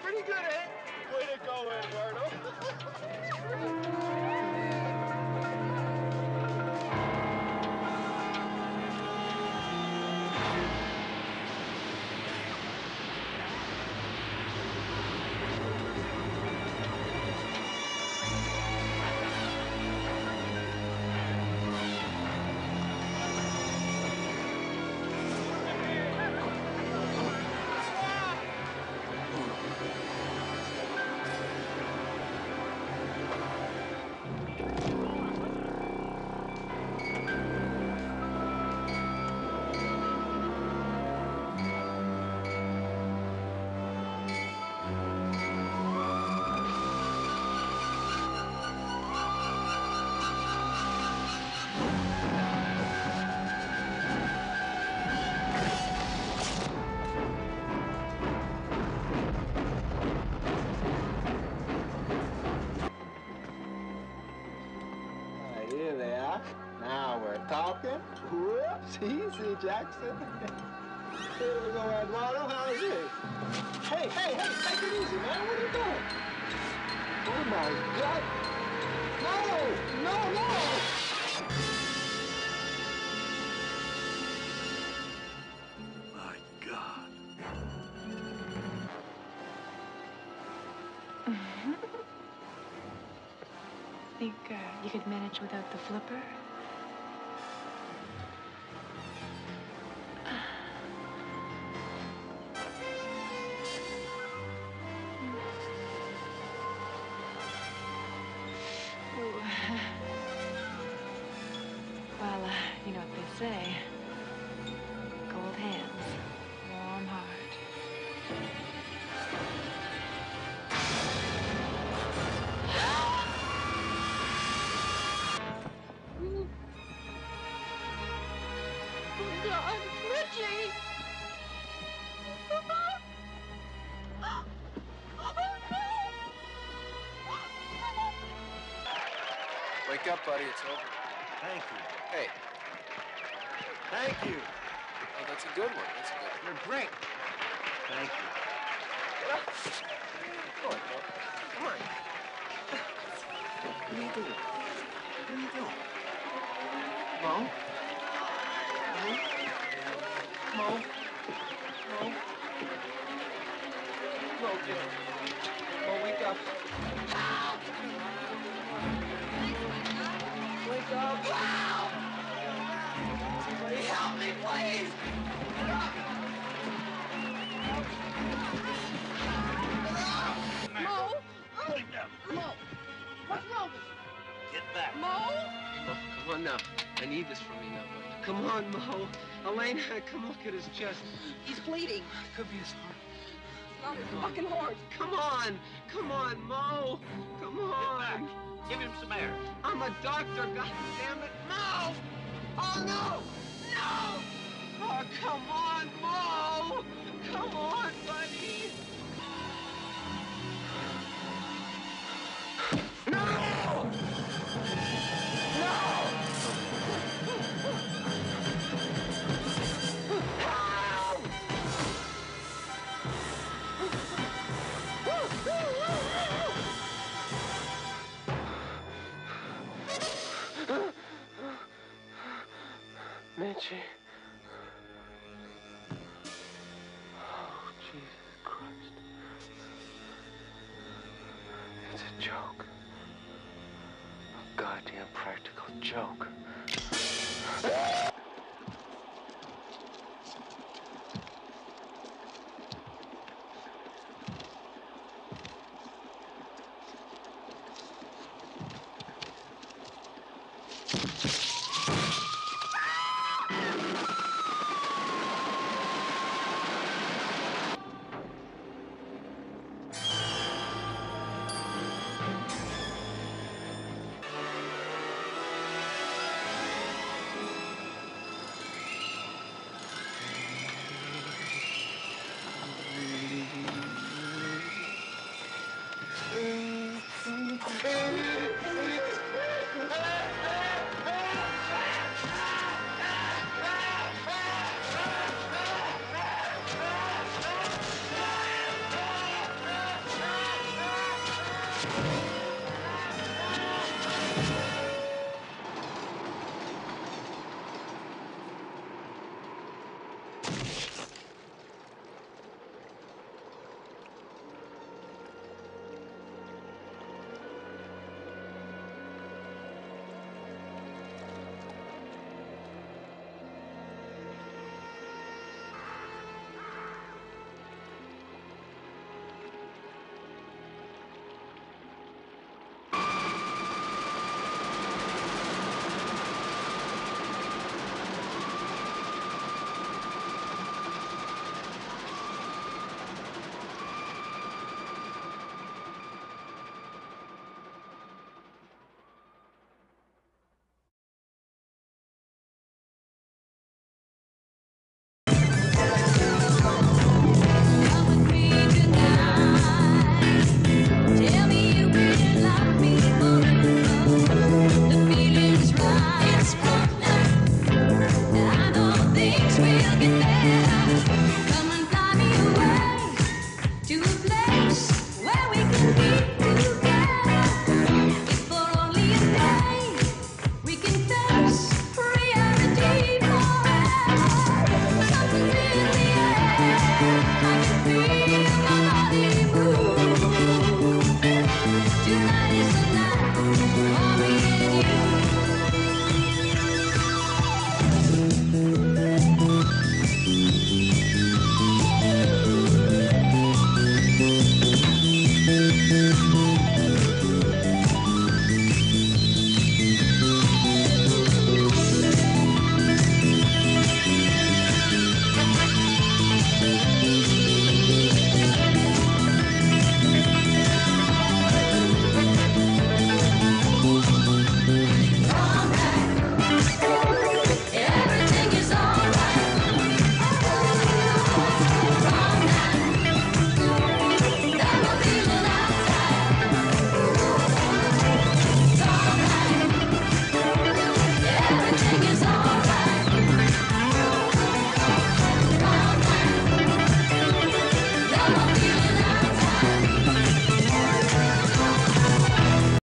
Pretty good, eh? Way to go, Eduardo. Here they are. Now we're talking. Whoops, easy, Jackson. Here we go, Eduardo. How's it? Hey, take it easy, man. What are you doing? Oh, my God. No! My God. Think you could manage without the flipper? Ooh. Well, you know what they say. Cold hands, warm heart. Oh, God, Richie! Wake up, buddy. It's over. Thank you. Hey. Thank you. Oh, that's a good one. That's a good one. You're great. Thank you. Get up. Come on, Mo. Come on. What are you doing? What are you doing? Mo? Mo? Mo, get up. Mo, wake up. Wake up. Wow! Somebody help me, please! Mo? Mo, what's wrong with you? Get back. Mo? Mo, come on now. I need this from you now, buddy. Come on, Mo. Elena, come look at his chest. He's bleeding. Could be his heart. Not his fucking heart. Come on, Mo. Come on. Give him some air. I'm a doctor, goddammit. Mo! Oh, no! No! Oh, come on, Mo! Come on, buddy! No! No! Mitchie. Oh, Jesus Christ. It's a joke. A goddamn practical joke. we'll get there.